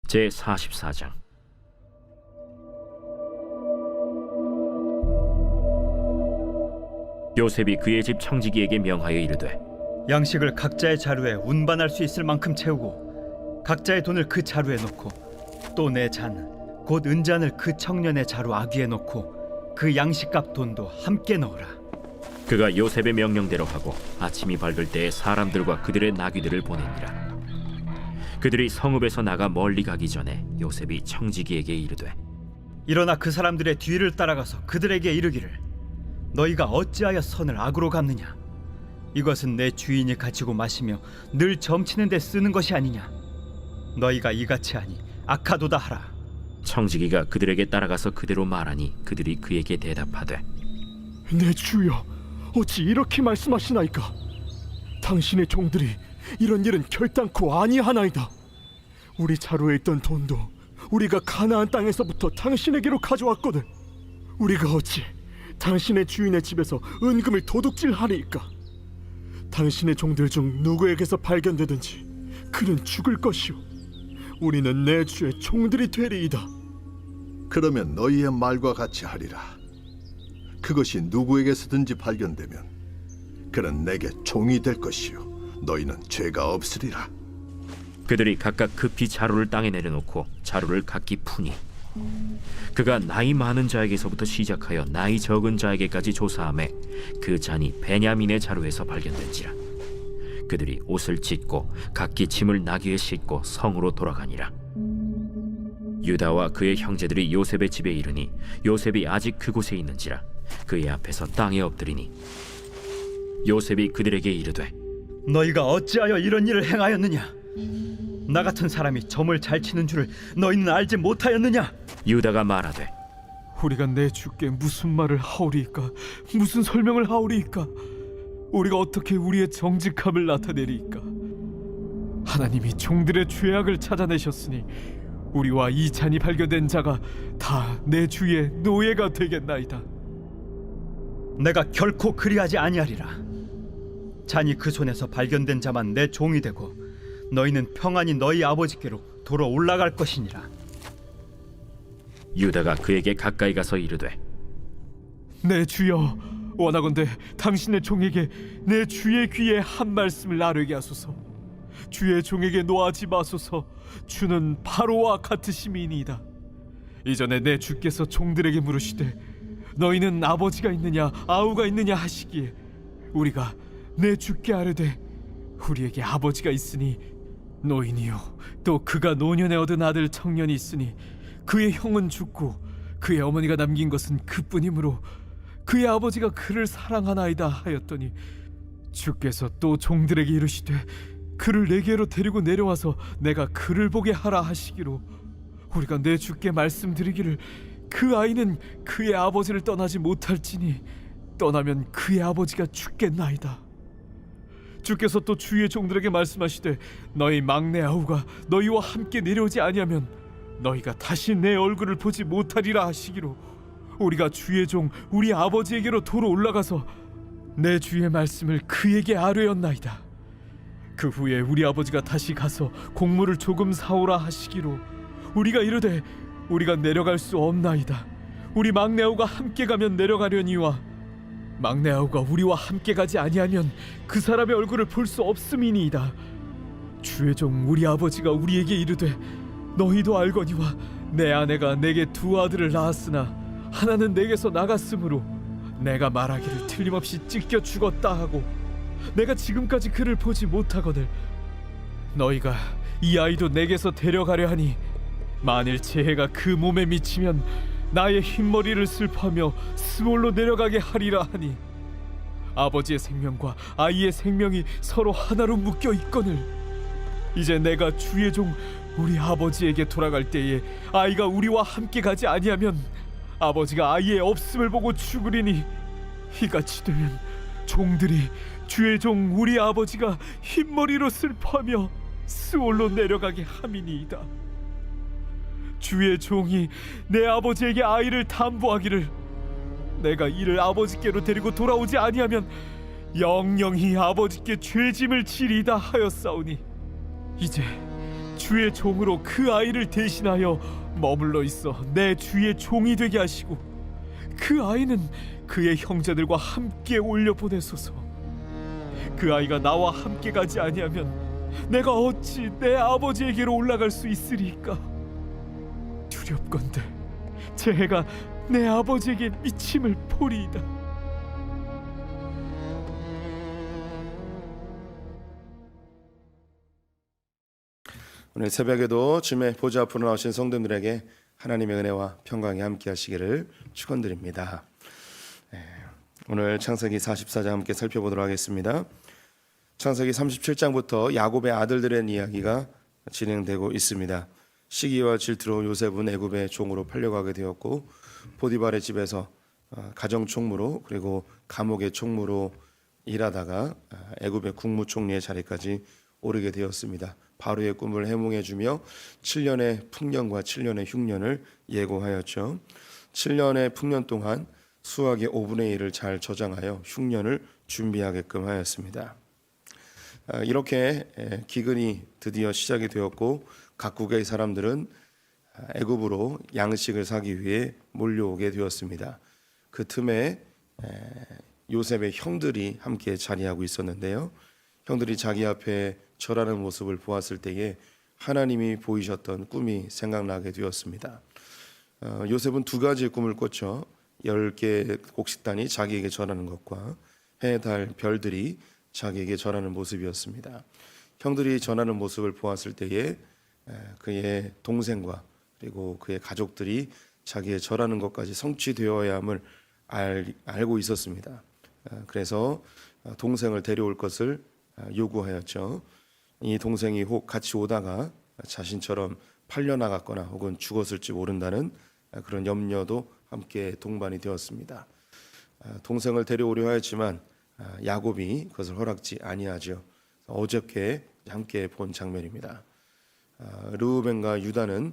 제44장. 요셉이 그의 집 청지기에게 명하여 이르되, 양식을 각자의 자루에 운반할 수 있을 만큼 채우고 각자의 돈을 그 자루에 넣고 또 내 잔 곧 은잔을 그 청년의 자루 아귀에 넣고 그 양식값 돈도 함께 넣으라. 그가 요셉의 명령대로 하고 아침이 밝을 때에 사람들과 그들의 나귀들을 보내니라. 그들이 성읍에서 나가 멀리 가기 전에 요셉이 청지기에게 이르되, 일어나 그 사람들의 뒤를 따라가서 그들에게 이르기를, 너희가 어찌하여 선을 악으로 갚느냐? 이것은 내 주인이 가지고 마시며 늘 점치는 데 쓰는 것이 아니냐? 너희가 이같이 하니 악하도다 하라. 청지기가 그들에게 따라가서 그대로 말하니 그들이 그에게 대답하되, 내 주여, 어찌 이렇게 말씀하시나이까? 당신의 종들이 이런 일은 결단코 아니하나이다. 우리 자루에 있던 돈도 우리가 가나안 땅에서부터 당신에게로 가져왔거든. 우리가 어찌 당신의 주인의 집에서 은금을 도둑질하리이까? 당신의 종들 중 누구에게서 발견되든지 그는 죽을 것이오. 우리는 내 주의 종들이 되리이다. 그러면 너희의 말과 같이 하리라. 그것이 누구에게서든지 발견되면 그는 내게 종이 될 것이요 너희는 죄가 없으리라. 그들이 각각 급히 자루를 땅에 내려놓고 자루를 각기 푸니, 그가 나이 많은 자에게서부터 시작하여 나이 적은 자에게까지 조사하매 그 잔이 베냐민의 자루에서 발견된지라. 그들이 옷을 찢고 각기 짐을 나귀에 싣고 성으로 돌아가니라. 유다와 그의 형제들이 요셉의 집에 이르니 요셉이 아직 그곳에 있는지라. 그의 앞에서 땅에 엎드리니 요셉이 그들에게 이르되, 너희가 어찌하여 이런 일을 행하였느냐? 나 같은 사람이 점을 잘 치는 줄을 너희는 알지 못하였느냐? 유다가 말하되, 우리가 내 주께 무슨 말을 하오리이까? 무슨 설명을 하오리이까? 우리가 어떻게 우리의 정직함을 나타내리이까? 하나님이 종들의 죄악을 찾아내셨으니 우리와 이 잔이 발견된 자가 다 내 주의 노예가 되겠나이다. 내가 결코 그리하지 아니하리라. 잔이 그 손에서 발견된 자만 내 종이 되고 너희는 평안히 너희 아버지께로 돌아 올라갈 것이니라. 유다가 그에게 가까이 가서 이르되, 내 주여, 원하건대 당신의 종에게 내 주의 귀에 한 말씀을 아뢰게 하소서. 주의 종에게 노하지 마소서. 주는 바로와 같으심이니이다. 이전에 내 주께서 종들에게 물으시되 너희는 아버지가 있느냐 아우가 있느냐 하시기에 우리가 내 주께 아뢰되 우리에게 아버지가 있으니 노인이요 또 그가 노년에 얻은 아들 청년이 있으니 그의 형은 죽고 그의 어머니가 남긴 것은 그뿐이므로 그의 아버지가 그를 사랑하나이다 하였더니 주께서 또 종들에게 이르시되 그를 내게로 데리고 내려와서 내가 그를 보게 하라 하시기로 우리가 내 주께 말씀드리기를 그 아이는 그의 아버지를 떠나지 못할지니 떠나면 그의 아버지가 죽겠나이다. 주께서 또 주의 종들에게 말씀하시되 너희 막내 아우가 너희와 함께 내려오지 아니하면 너희가 다시 내 얼굴을 보지 못하리라 하시기로 우리가 주의 종 우리 아버지에게로 도로 올라가서 내 주의 말씀을 그에게 아뢰었나이다. 그 후에 우리 아버지가 다시 가서 곡물을 조금 사오라 하시기로 우리가 이르되 우리가 내려갈 수 없나이다. 우리 막내 아우가 함께 가면 내려가려니와 막내 아우가 우리와 함께 가지 아니하면 그 사람의 얼굴을 볼 수 없음이니이다. 주의 종 우리 아버지가 우리에게 이르되 너희도 알거니와 내 아내가 내게 두 아들을 낳았으나 하나는 내게서 나갔으므로 내가 말하기를 틀림없이 찢겨 죽었다 하고 내가 지금까지 그를 보지 못하거늘 너희가 이 아이도 내게서 데려가려 하니 만일 재해가 그 몸에 미치면 나의 흰머리를 슬퍼하며 스몰로 내려가게 하리라 하니 아버지의 생명과 아이의 생명이 서로 하나로 묶여 있거늘 이제 내가 주의 종 우리 아버지에게 돌아갈 때에 아이가 우리와 함께 가지 아니하면 아버지가 아이의 없음을 보고 죽으리니 이같이 되면 종들이 주의 종 우리 아버지가 흰머리로 슬퍼하며 스올로 내려가게 함이니이다. 주의 종이 내 아버지에게 아이를 담보하기를 내가 이를 아버지께로 데리고 돌아오지 아니하면 영영히 아버지께 죄짐을 지리이다 하였사오니 이제 주의 종으로 그 아이를 대신하여 머물러 있어 내 주의 종이 되게 하시고 그 아이는 그의 형제들과 함께 올려 보내소서. 그 아이가 나와 함께 가지 아니하면 내가 어찌 내 아버지에게로 올라갈 수 있으리까? 두렵건대 제 해가 내 아버지에게 미침을 보리이다. 오늘 새벽에도 주님의 보좌 앞으로 나오신 성도들에게 하나님의 은혜와 평강이 함께 하시기를 축원드립니다. 오늘 창세기 44장 함께 살펴보도록 하겠습니다. 창세기 37장부터 야곱의 아들들의 이야기가 진행되고 있습니다. 시기와 질투로 요셉은 애굽의 종으로 팔려가게 되었고 보디발의 집에서 가정 총무로 그리고 감옥의 총무로 일하다가 애굽의 국무총리의 자리까지 오르게 되었습니다. 바로의 꿈을 해몽해주며 7년의 풍년과 7년의 흉년을 예고하였죠. 7년의 풍년 동안 수학의 5분의 1을 잘 저장하여 흉년을 준비하게끔 하였습니다. 이렇게 기근이 드디어 시작이 되었고 각국의 사람들은 애굽으로 양식을 사기 위해 몰려오게 되었습니다. 그 틈에 요셉의 형들이 함께 자리하고 있었는데요. 형들이 자기 앞에 절하는 모습을 보았을 때에 하나님이 보이셨던 꿈이 생각나게 되었습니다. 요셉은 두 가지의 꿈을 꿨죠. 10개의 곡식단이 자기에게 절하는 것과 해, 달, 별들이 자기에게 절하는 모습이었습니다. 형들이 절하는 모습을 보았을 때에 그의 동생과 그리고 그의 가족들이 자기의 절하는 것까지 성취되어야 함을 알고 있었습니다. 그래서 동생을 데려올 것을 요구하였죠. 이 동생이 혹 같이 오다가 자신처럼 팔려나갔거나 혹은 죽었을지 모른다는 그런 염려도 함께 동반이 되었습니다. 동생을 데려오려 하였지만 야곱이 그것을 허락지 아니하죠. 어저께 함께 본 장면입니다. 르우벤과 유다는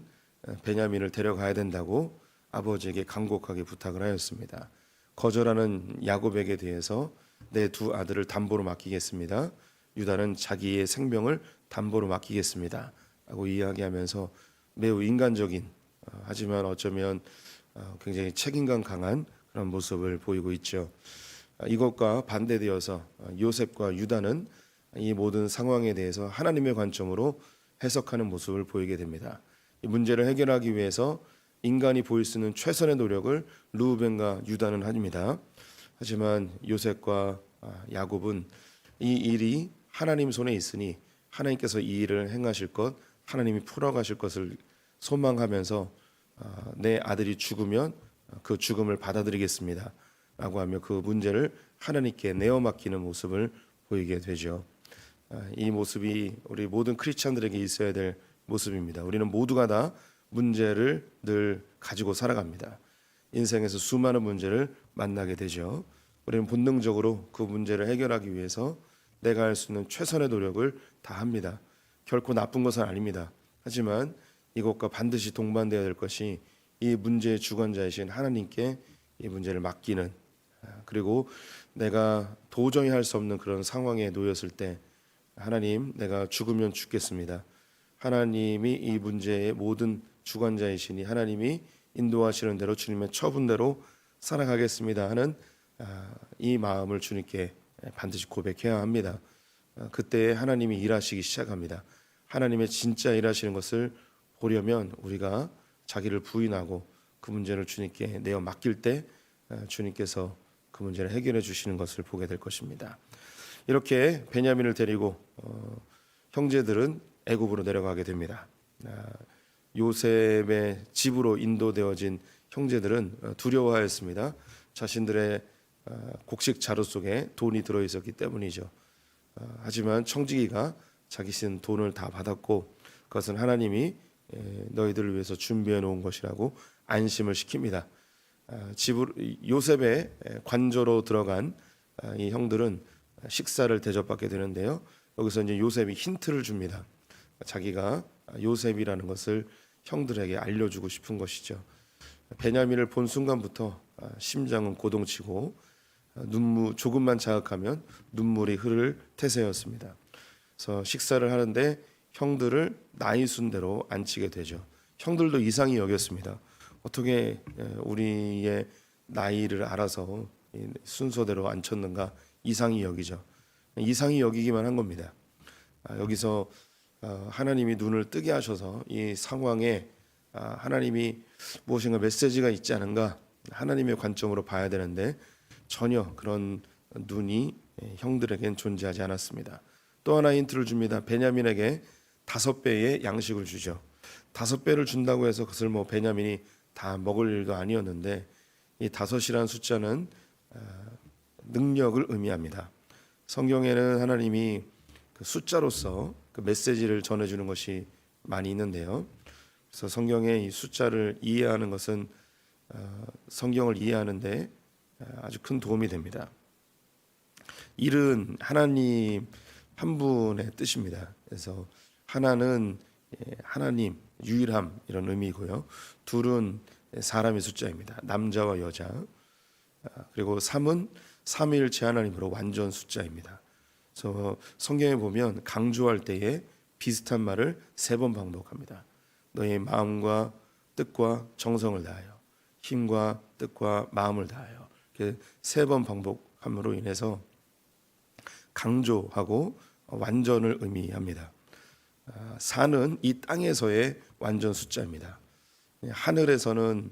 베냐민을 데려가야 된다고 아버지에게 간곡하게 부탁을 하였습니다. 거절하는 야곱에게 대해서 내 두 아들을 담보로 맡기겠습니다. 유다는 자기의 생명을 담보로 맡기겠습니다 하고 이야기하면서 매우 인간적인 하지만 어쩌면 굉장히 책임감 강한 그런 모습을 보이고 있죠. 이것과 반대되어서 요셉과 유다는 이 모든 상황에 대해서 하나님의 관점으로 해석하는 모습을 보이게 됩니다. 이 문제를 해결하기 위해서 인간이 보일 수 있는 최선의 노력을 르우벤과 유다는 합니다. 하지만 요셉과 야곱은 이 일이 하나님 손에 있으니 하나님께서 이 일을 행하실 것, 하나님이 풀어가실 것을 소망하면서 내 아들이 죽으면 그 죽음을 받아들이겠습니다 라고 하며 그 문제를 하나님께 내어 맡기는 모습을 보이게 되죠. 이 모습이 우리 모든 크리스찬들에게 있어야 될 모습입니다. 우리는 모두가 다 문제를 늘 가지고 살아갑니다. 인생에서 수많은 문제를 만나게 되죠. 우리는 본능적으로 그 문제를 해결하기 위해서 내가 할 수 있는 최선의 노력을 다 합니다. 결코 나쁜 것은 아닙니다. 하지만 이것과 반드시 동반되어야 될 것이 이 문제의 주관자이신 하나님께 이 문제를 맡기는, 그리고 내가 도저히 할 수 없는 그런 상황에 놓였을 때 하나님, 내가 죽으면 죽겠습니다. 하나님이 이 문제의 모든 주관자이시니 하나님이 인도하시는 대로 주님의 처분대로 살아가겠습니다 하는 이 마음을 주님께 반드시 고백해야 합니다. 그때 하나님이 일하시기 시작합니다. 하나님의 진짜 일하시는 것을 보려면 우리가 자기를 부인하고 그 문제를 주님께 내어 맡길 때 주님께서 그 문제를 해결해 주시는 것을 보게 될 것입니다. 이렇게 베냐민을 데리고 형제들은 애굽으로 내려가게 됩니다. 요셉의 집으로 인도되어진 형제들은 두려워하였습니다. 자신들의 곡식 자루 속에 돈이 들어 있었기 때문이죠. 하지만 청지기가 자기 쓴 돈을 다 받았고 그것은 하나님이 너희들을 위해서 준비해 놓은 것이라고 안심을 시킵니다. 요셉의 관저로 들어간 이 형들은 식사를 대접받게 되는데요. 여기서 이제 요셉이 힌트를 줍니다. 자기가 요셉이라는 것을 형들에게 알려주고 싶은 것이죠. 베냐민을 본 순간부터 심장은 고동치고 조금만 자극하면 눈물이 흐를 태세였습니다. 그래서 식사를 하는데 형들을 나이 순대로 앉히게 되죠. 형들도 이상히 여겼습니다. 어떻게 우리의 나이를 알아서 순서대로 앉혔는가 이상히 여기죠. 이상히 여기기만 한 겁니다. 여기서 하나님이 눈을 뜨게 하셔서 이 상황에 하나님이 무엇인가 메시지가 있지 않은가 하나님의 관점으로 봐야 되는데 전혀 그런 눈이 형들에겐 존재하지 않았습니다. 또 하나 힌트를 줍니다. 베냐민에게 5배의 양식을 주죠. 5배를 준다고 해서 그것을 뭐 베냐민이 다 먹을 일도 아니었는데 이 5이라는 숫자는 능력을 의미합니다. 성경에는 하나님이 그 숫자로서 그 메시지를 전해주는 것이 많이 있는데요. 그래서 성경의 이 숫자를 이해하는 것은 성경을 이해하는데 아주 큰 도움이 됩니다. 일은 하나님 한 분의 뜻입니다. 그래서 하나는 하나님, 유일함 이런 의미고요. 둘은 사람의 숫자입니다. 남자와 여자. 그리고 3은 삼위일체 하나님으로 완전 숫자입니다. 그래서 성경에 보면 강조할 때에 비슷한 말을 3번 반복합니다. 너의 마음과 뜻과 정성을 다하여, 힘과 뜻과 마음을 다하여. 이렇게 3번 반복함으로 인해서 강조하고 완전을 의미합니다. 4는 이 땅에서의 완전 숫자입니다. 하늘에서는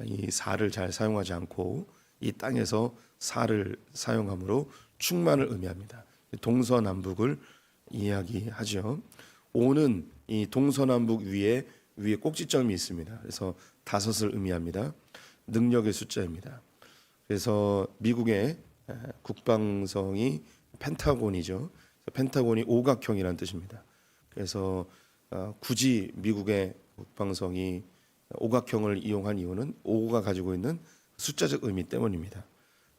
이 4를 잘 사용하지 않고 이 땅에서 4를 사용함으로 충만을 의미합니다. 동서남북을 이야기하죠. 5는 이 동서남북 위에 꼭지점이 있습니다. 그래서 5을 의미합니다. 능력의 숫자입니다. 그래서 미국의 국방성이 펜타곤이죠. 펜타곤이 오각형이라는 뜻입니다. 그래서 굳이 미국의 국방성이 오각형을 이용한 이유는 5가 가지고 있는 숫자적 의미 때문입니다.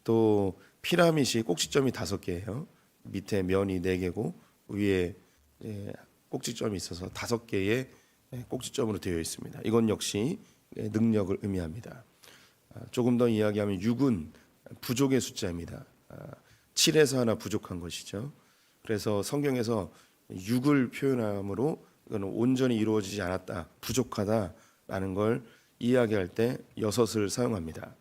또 피라밋이 꼭지점이 5개예요. 밑에 면이 4개고 위에 꼭지점이 있어서 5개의 꼭지점으로 되어 있습니다. 이건 역시 능력을 의미합니다. 조금 더 이야기하면 6은 부족의 숫자입니다. 7에서 하나 부족한 것이죠. 그래서 성경에서 6을 표현함으로 이거는 온전히 이루어지지 않았다, 부족하다라는 걸 이야기할 때 6을 사용합니다.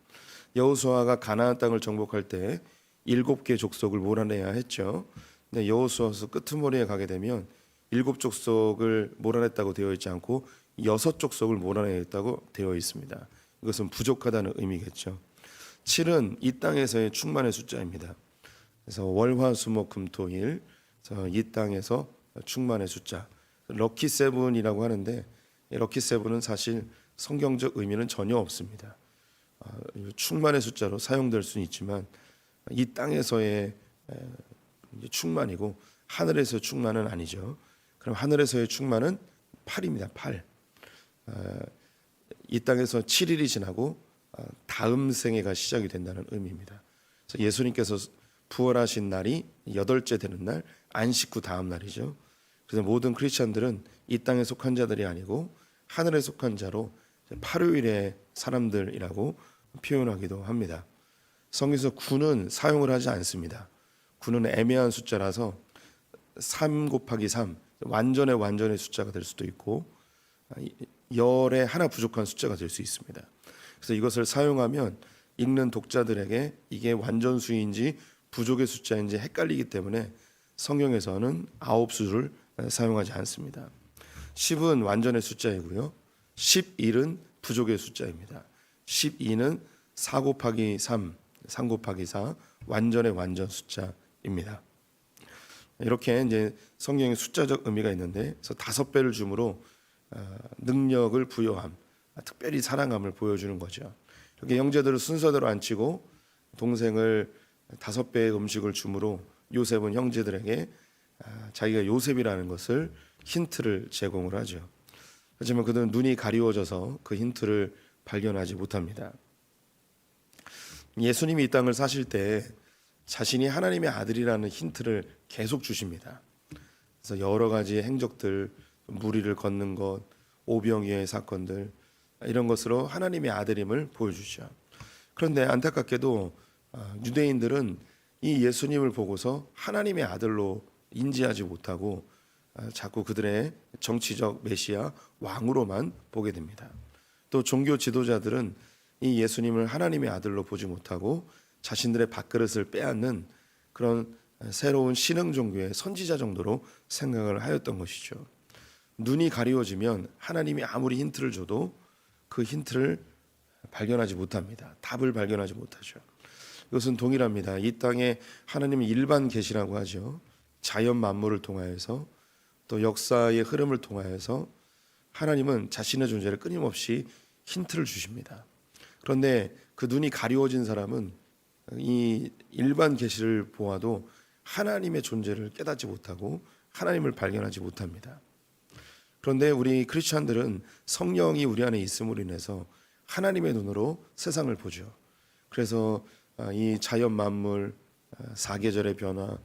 여호수아가 가나안 땅을 정복할 때 7개 족속을 몰아내야 했죠. 근데 여호수아서 끄트머리에 가게 되면 7족속을 몰아냈다고 되어 있지 않고 6족속을 몰아내겠다고 되어 있습니다. 이것은 부족하다는 의미겠죠. 7은 이 땅에서의 충만의 숫자입니다. 그래서 월화수목금토일 이 땅에서 충만의 숫자 럭키 세븐이라고 하는데 럭키 세븐은 사실 성경적 의미는 전혀 없습니다. 충만의 숫자로 사용될 수는 있지만 이 땅에서의 충만이고 하늘에서의 충만은 아니죠. 그럼 하늘에서의 충만은 8입니다. 8. 이 땅에서 7일이 지나고 다음 생애가 시작이 된다는 의미입니다. 그래서 예수님께서 부활하신 날이 8째 되는 날 안식 후 다음 날이죠. 그래서 모든 크리스천들은 이 땅에 속한 자들이 아니고 하늘에 속한 자로 8요일의 사람들이라고 표현하기도 합니다. 성경에서 9는 사용을 하지 않습니다. 9는 애매한 숫자라서 3 곱하기 3 완전의 숫자가 될 수도 있고 열에 하나 부족한 숫자가 될 수 있습니다. 그래서 이것을 사용하면 읽는 독자들에게 이게 완전수인지 부족의 숫자인지 헷갈리기 때문에 성경에서는 9수를 사용하지 않습니다. 10은 완전의 숫자이고요. 11은 부족의 숫자입니다. 12는 4 곱하기 3, 3 곱하기 4 완전의 완전 숫자입니다. 이렇게 이제 성경의 숫자적 의미가 있는데, 그래서 5배를 줌으로 능력을 부여함, 특별히 사랑함을 보여주는 거죠. 이렇게 형제들을 순서대로 앉히고 동생을 5배의 음식을 줌으로 요셉은 형제들에게 자기가 요셉이라는 것을 힌트를 제공을 하죠. 하지만 그들은 눈이 가리워져서 그 힌트를 발견하지 못합니다. 예수님이 이 땅을 사실 때 자신이 하나님의 아들이라는 힌트를 계속 주십니다. 그래서 여러 가지 행적들, 무리를 걷는 것, 오병이어의 사건들 이런 것으로 하나님의 아들임을 보여주죠. 그런데 안타깝게도 유대인들은 이 예수님을 보고서 하나님의 아들로 인지하지 못하고 자꾸 그들의 정치적 메시아 왕으로만 보게 됩니다. 또 종교 지도자들은 이 예수님을 하나님의 아들로 보지 못하고 자신들의 밥그릇을 빼앗는 그런 새로운 신흥 종교의 선지자 정도로 생각을 하였던 것이죠. 눈이 가리워지면 하나님이 아무리 힌트를 줘도 그 힌트를 발견하지 못합니다. 답을 발견하지 못하죠. 이것은 동일합니다. 이 땅에 하나님의 일반 계시라고 하죠. 자연 만물을 통하여서 또 역사의 흐름을 통하여서 하나님은 자신의 존재를 끊임없이 힌트를 주십니다. 그런데 그 눈이 가리워진 사람은 이 일반 계시를 보아도 하나님의 존재를 깨닫지 못하고 하나님을 발견하지 못합니다. 그런데 우리 크리스찬들은 성령이 우리 안에 있음으로 인해서 하나님의 눈으로 세상을 보죠. 그래서 이 자연 만물, 사계절의 변화,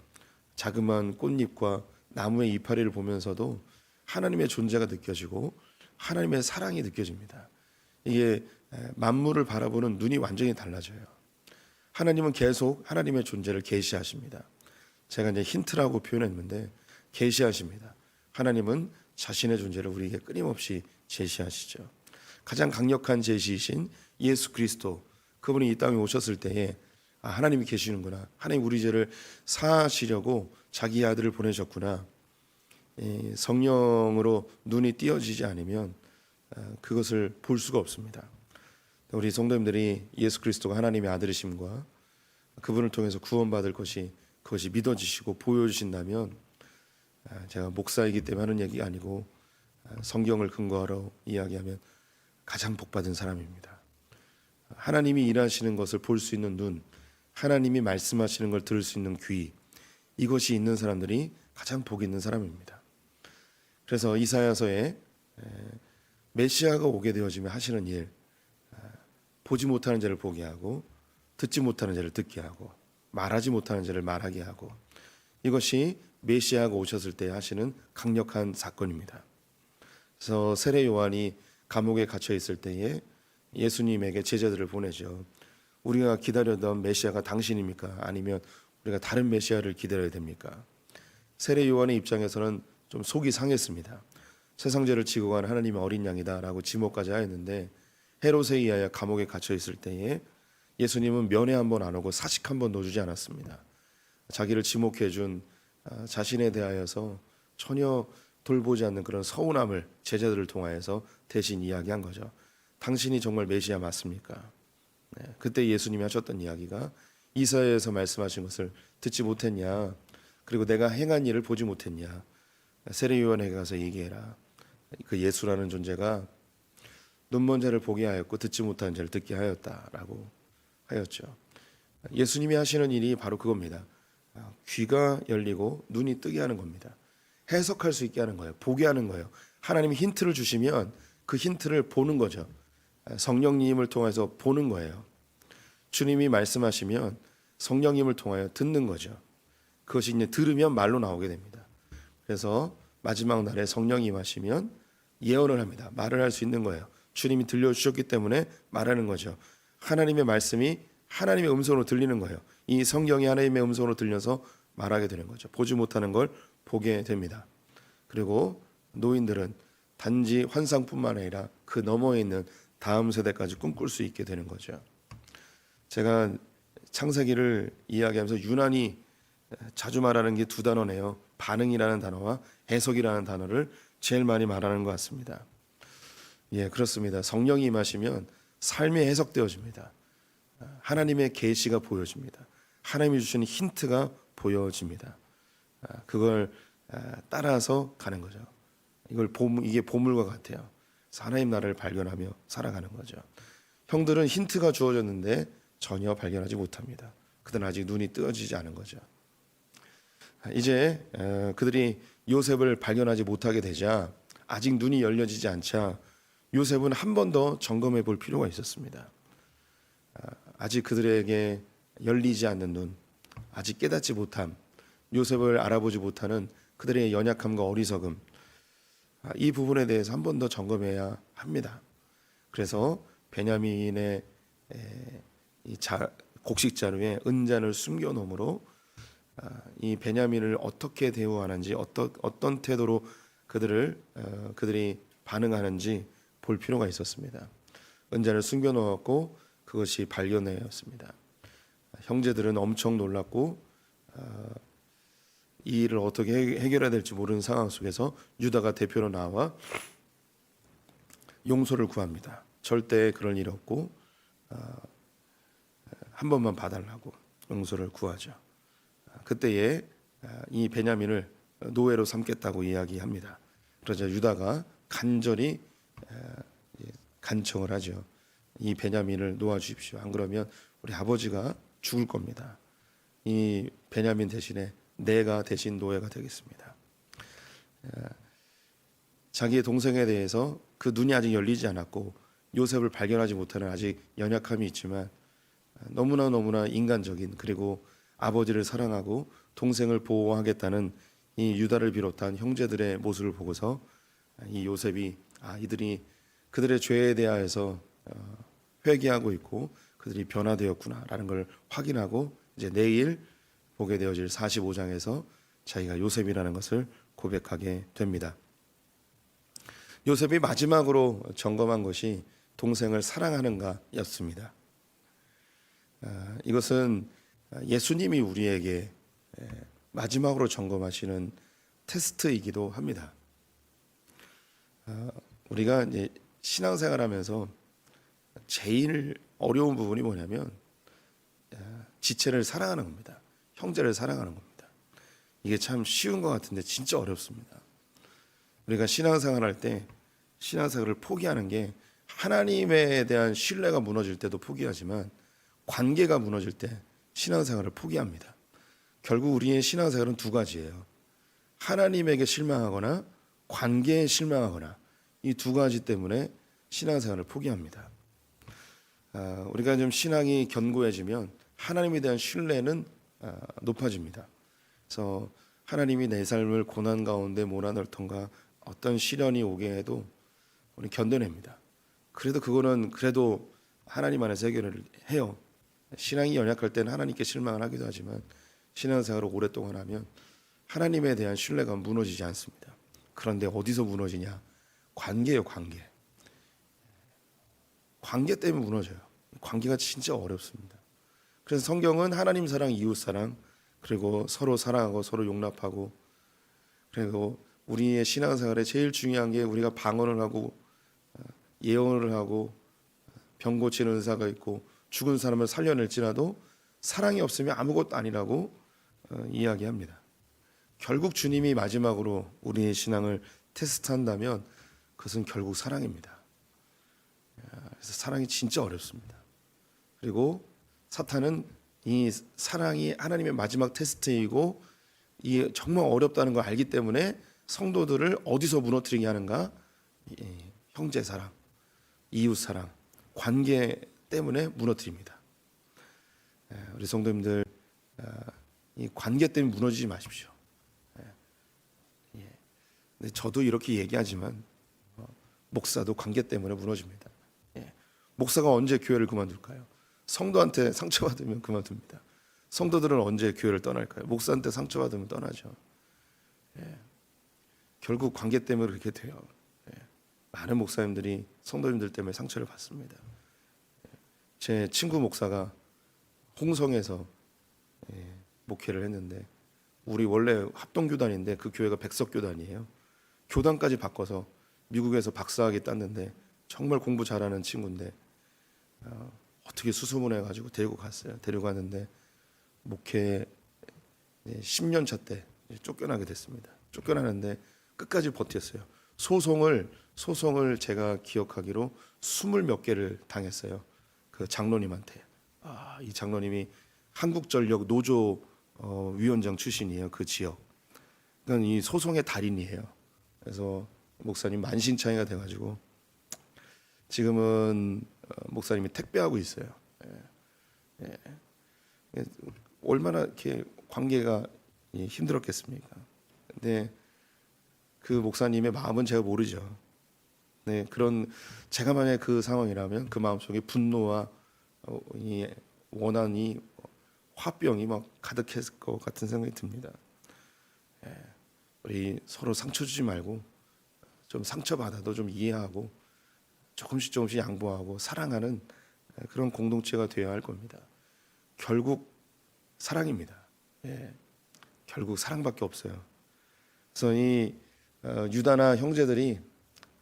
자그마한 꽃잎과 나무의 이파리를 보면서도 하나님의 존재가 느껴지고 하나님의 사랑이 느껴집니다. 이게 만물을 바라보는 눈이 완전히 달라져요. 하나님은 계속 하나님의 존재를 계시하십니다. 제가 이제 힌트라고 표현했는데 계시하십니다. 하나님은 자신의 존재를 우리에게 끊임없이 제시하시죠. 가장 강력한 제시이신 예수 그리스도, 그분이 이 땅에 오셨을 때에 하나님이 계시는구나, 하나님 우리 죄를 사하시려고 자기 아들을 보내셨구나, 성령으로 눈이 띄어지지 않으면 그것을 볼 수가 없습니다. 우리 성도님들이 예수 그리스도가 하나님의 아들이심과 그분을 통해서 구원받을 것이 그것이 믿어지시고 보여주신다면, 제가 목사이기 때문에 하는 얘기가 아니고 성경을 근거하러 이야기하면 가장 복받은 사람입니다. 하나님이 일하시는 것을 볼 수 있는 눈, 하나님이 말씀하시는 걸 들을 수 있는 귀, 이것이 있는 사람들이 가장 복 있는 사람입니다. 그래서 이사야서에 메시아가 오게 되어지면 하시는 일, 보지 못하는 자를 보게 하고 듣지 못하는 자를 듣게 하고 말하지 못하는 자를 말하게 하고, 이것이 메시아가 오셨을 때 하시는 강력한 사건입니다. 그래서 세례 요한이 감옥에 갇혀 있을 때에 예수님에게 제자들을 보내죠. 우리가 기다렸던 메시아가 당신입니까? 아니면 우리가 다른 메시아를 기다려야 됩니까? 세례 요한의 입장에서는 좀 속이 상했습니다. 세상 죄를 지고 간 하나님의 어린 양이다라고 지목까지 하였는데, 헤롯에 의하여 감옥에 갇혀 있을 때에 예수님은 면회 한 번 안 오고 사식 한 번 넣어주지 않았습니다. 자기를 지목해 준 자신에 대하여서 전혀 돌보지 않는 그런 서운함을 제자들을 통하여서 대신 이야기한 거죠. 당신이 정말 메시아 맞습니까? 네, 그때 예수님이 하셨던 이야기가 이사야에서 말씀하신 것을 듣지 못했냐, 그리고 내가 행한 일을 보지 못했냐, 세례 요한에게 가서 얘기해라. 그 예수라는 존재가 눈먼 자를 보게 하였고 듣지 못하는 자를 듣게 하였다라고 하였죠. 예수님이 하시는 일이 바로 그겁니다. 귀가 열리고 눈이 뜨게 하는 겁니다. 해석할 수 있게 하는 거예요. 보게 하는 거예요. 하나님이 힌트를 주시면 그 힌트를 보는 거죠. 성령님을 통해서 보는 거예요. 주님이 말씀하시면 성령님을 통하여 듣는 거죠. 그것이 이제 들으면 말로 나오게 됩니다. 그래서 마지막 날에 성령이 임하시면 예언을 합니다. 말을 할 수 있는 거예요. 주님이 들려주셨기 때문에 말하는 거죠. 하나님의 말씀이 하나님의 음성으로 들리는 거예요. 이 성경이 하나님의 음성으로 들려서 말하게 되는 거죠. 보지 못하는 걸 보게 됩니다. 그리고 노인들은 단지 환상뿐만 아니라 그 너머에 있는 다음 세대까지 꿈꿀 수 있게 되는 거죠. 제가 창세기를 이야기하면서 유난히 자주 말하는 게 두 단어네요. 반응이라는 단어와 해석이라는 단어를 제일 많이 말하는 것 같습니다. 예, 그렇습니다. 성령이 임하시면 삶이 해석되어집니다. 하나님의 계시가 보여집니다. 하나님이 주시는 힌트가 보여집니다. 그걸 따라서 가는 거죠. 이게 보물과 같아요. 그래서 하나님 나라를 발견하며 살아가는 거죠. 형들은 힌트가 주어졌는데 전혀 발견하지 못합니다. 그들은 아직 눈이 뜨어지지 않은 거죠. 이제 그들이 요셉을 발견하지 못하게 되자, 아직 눈이 열려지지 않자 요셉은 한 번 더 점검해 볼 필요가 있었습니다. 아직 그들에게 열리지 않는 눈, 아직 깨닫지 못함, 요셉을 알아보지 못하는 그들의 연약함과 어리석음, 이 부분에 대해서 한 번 더 점검해야 합니다. 그래서 베냐민의 곡식 자루에 은잔을 숨겨 놓음으로 이 베냐민을 어떻게 대우하는지 어떤 태도로 그들이 반응하는지 볼 필요가 있었습니다. 은자를 숨겨 놓았고 그것이 발견되었습니다. 형제들은 엄청 놀랐고 이 일을 어떻게 해결해야 될지 모르는 상황 속에서 유다가 대표로 나와 용서를 구합니다. 절대 그럴 일 없고 한 번만 봐달라고 용서를 구하죠. 그때에 이 베냐민을 노예로 삼겠다고 이야기합니다. 그러자 유다가 간절히 간청을 하죠. 이 베냐민을 놓아주십시오. 안 그러면 우리 아버지가 죽을 겁니다. 이 베냐민 대신에 내가 대신 노예가 되겠습니다. 자기의 동생에 대해서 그 눈이 아직 열리지 않았고 요셉을 발견하지 못하는 아직 연약함이 있지만 너무나 인간적인 그리고 아버지를 사랑하고 동생을 보호하겠다는 이 유다를 비롯한 형제들의 모습을 보고서 이 요셉이 이들이 그들의 죄에 대하여서 회개하고 있고 그들이 변화되었구나라는 걸 확인하고 이제 내일 보게 되어질 45장에서 자기가 요셉이라는 것을 고백하게 됩니다. 요셉이 마지막으로 점검한 것이 동생을 사랑하는가였습니다. 이것은 예수님이 우리에게 마지막으로 점검하시는 테스트이기도 합니다. 우리가 이제 신앙생활하면서 제일 어려운 부분이 뭐냐면 지체를 사랑하는 겁니다. 형제를 사랑하는 겁니다. 이게 참 쉬운 것 같은데 진짜 어렵습니다. 우리가 신앙생활할 때 신앙생활을 포기하는 게 하나님에 대한 신뢰가 무너질 때도 포기하지만 관계가 무너질 때 신앙생활을 포기합니다. 결국 우리의 신앙생활은 두 가지예요. 하나님에게 실망하거나 관계에 실망하거나 이 두 가지 때문에 신앙생활을 포기합니다. 우리가 좀 신앙이 견고해지면 하나님에 대한 신뢰는 높아집니다. 그래서 하나님이 내 삶을 고난 가운데 몰아넣던가 어떤 시련이 오게 해도 우리 견뎌냅니다. 그래도 그거는 그래도 하나님 안에서 해결을 해요. 신앙이 연약할 때는 하나님께 실망을 하기도 하지만 신앙생활을 오랫동안 하면 하나님에 대한 신뢰가 무너지지 않습니다. 그런데 어디서 무너지냐? 관계예요, 관계. 관계 때문에 무너져요. 관계가 진짜 어렵습니다. 그래서 성경은 하나님 사랑, 이웃 사랑, 그리고 서로 사랑하고 서로 용납하고, 그리고 우리의 신앙생활에 제일 중요한 게 우리가 방언을 하고 예언을 하고 병 고치는 의사가 있고 죽은 사람을 살려낼지라도 사랑이 없으면 아무것도 아니라고 이야기합니다. 결국 주님이 마지막으로 우리의 신앙을 테스트한다면 그것은 결국 사랑입니다. 그래서 사랑이 진짜 어렵습니다. 그리고 사탄은 이 사랑이 하나님의 마지막 테스트이고 이 정말 어렵다는 걸 알기 때문에 성도들을 어디서 무너뜨리게 하는가? 형제 사랑, 이웃 사랑, 관계 때문에 무너뜨립니다. 우리 성도님들 이 관계 때문에 무너지지 마십시오. 근데 저도 이렇게 얘기하지만 목사도 관계 때문에 무너집니다. 목사가 언제 교회를 그만둘까요? 성도한테 상처받으면 그만둡니다. 성도들은 언제 교회를 떠날까요? 목사한테 상처받으면 떠나죠. 결국 관계 때문에 그렇게 돼요. 많은 목사님들이 성도님들 때문에 상처를 받습니다. 제 친구 목사가 홍성에서 목회를 했는데 우리 원래 합동교단인데 그 교회가 백석교단이에요. 교단까지 바꿔서 미국에서 박사학위 땄는데 정말 공부 잘하는 친구인데 어떻게 수소문해가지고 데리고 갔어요. 데려갔는데 목회 10년 차 때 쫓겨나게 됐습니다. 쫓겨나는데 끝까지 버텼어요. 소송을 제가 기억하기로 20몇 개를 당했어요. 그 장로님한테. 이 장로님이 한국전력 노조 위원장 출신이에요. 그 지역. 그러니까 이 소송의 달인이에요. 그래서 목사님 만신창이가 돼가지고 지금은 목사님이 택배하고 있어요. 얼마나 이렇게 관계가 힘들었겠습니까? 근데 그 목사님의 마음은 제가 모르죠. 네, 그런 제가 만약에 그 상황이라면 그 마음속에 분노와 이 원한이 화병이 막 가득했을 것 같은 생각이 듭니다. 우리 서로 상처 주지 말고 좀 상처 받아도 좀 이해하고 조금씩 양보하고 사랑하는 그런 공동체가 되어야 할 겁니다. 결국 사랑입니다. 결국 사랑밖에 없어요. 그래서 이 유다나 형제들이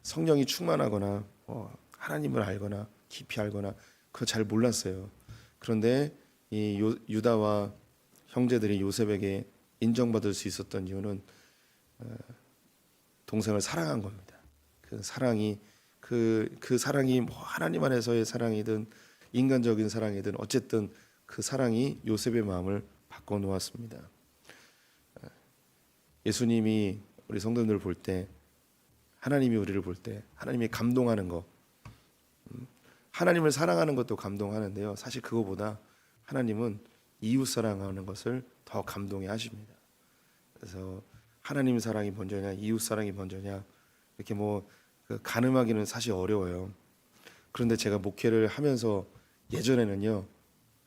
성령이 충만하거나 하나님을 알거나 깊이 알거나 그거 잘 몰랐어요. 그런데 이 유다와 형제들이 요셉에게 인정받을 수 있었던 이유는 동생을 사랑한 겁니다. 그 사랑이 그 사랑이 뭐 하나님 안에서의 사랑이든 인간적인 사랑이든 어쨌든 그 사랑이 요셉의 마음을 바꿔 놓았습니다. 예수님이 우리 성도님들을 볼 때, 하나님이 우리를 볼 때 하나님이 감동하는 거, 하나님을 사랑하는 것도 감동하는데요. 사실 그거보다 하나님은 이웃 사랑하는 것을 더 감동해 하십니다. 그래서 하나님 사랑이 먼저냐 이웃 사랑이 먼저냐 이렇게 가늠하기는 사실 어려워요. 그런데 제가 목회를 하면서 예전에는요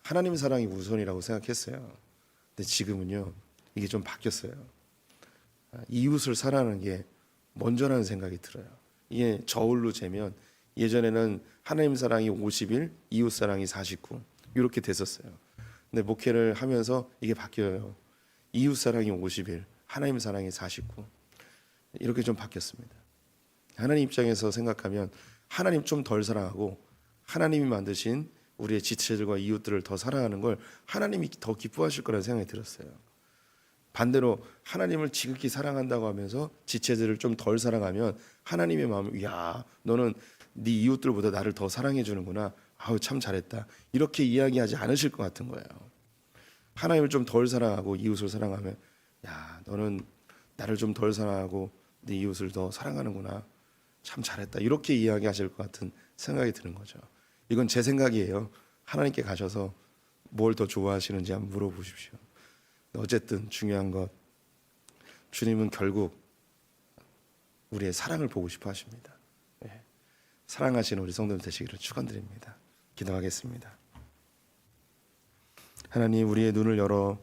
하나님 사랑이 우선이라고 생각했어요. 근데 지금은요 이게 좀 바뀌었어요. 이웃을 사랑하는 게 먼저라는 생각이 들어요. 이게 저울로 재면 예전에는 하나님 사랑이 51, 이웃 사랑이 49 이렇게 됐었어요. 근데 목회를 하면서 이게 바뀌어요. 이웃 사랑이 51, 하나님 사랑이 49 이렇게 좀 바뀌었습니다. 하나님 입장에서 생각하면 하나님 좀 덜 사랑하고 하나님이 만드신 우리의 지체들과 이웃들을 더 사랑하는 걸 하나님이 더 기뻐하실 거라는 생각이 들었어요. 반대로 하나님을 지극히 사랑한다고 하면서 지체들을 좀 덜 사랑하면 하나님의 마음이 야 너는 네 이웃들보다 나를 더 사랑해 주는구나. 아우 참 잘했다. 이렇게 이야기하지 않으실 것 같은 거예요. 하나님을 좀 덜 사랑하고 이웃을 사랑하면 야 너는 나를 좀 덜 사랑하고 네 이웃을 더 사랑하는구나. 참 잘했다. 이렇게 이야기하실 것 같은 생각이 드는 거죠. 이건 제 생각이에요. 하나님께 가셔서 뭘 더 좋아하시는지 한번 물어보십시오. 어쨌든 중요한 것 주님은 결국 우리의 사랑을 보고 싶어 하십니다. 사랑하시는 우리 성도들 되시기를 축원드립니다. 기도하겠습니다. 하나님 우리의 눈을 열어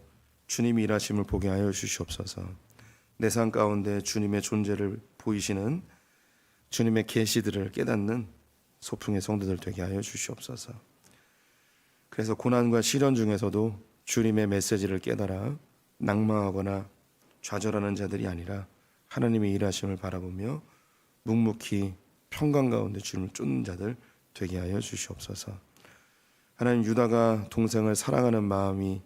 주님이 일하심을 보게 하여 주시옵소서. 내 삶 가운데 주님의 존재를 보이시는 주님의 계시들을 깨닫는 소풍의 성도들 되게 하여 주시옵소서. 그래서 고난과 시련 중에서도 주님의 메시지를 깨달아 낙망하거나 좌절하는 자들이 아니라 하나님의 일하심을 바라보며 묵묵히 평강 가운데 주님을 쫓는 자들 되게 하여 주시옵소서. 하나님 유다가 동생을 사랑하는 마음이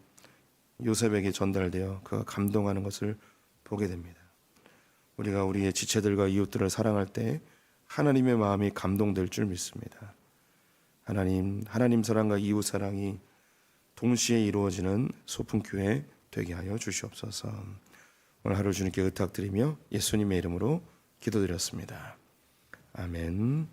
요셉에게 전달되어 그가 감동하는 것을 보게 됩니다. 우리가 우리의 지체들과 이웃들을 사랑할 때 하나님의 마음이 감동될 줄 믿습니다. 하나님 사랑과 이웃 사랑이 동시에 이루어지는 소풍교회 되게 하여 주시옵소서. 오늘 하루 주님께 의탁드리며 예수님의 이름으로 기도드렸습니다. 아멘.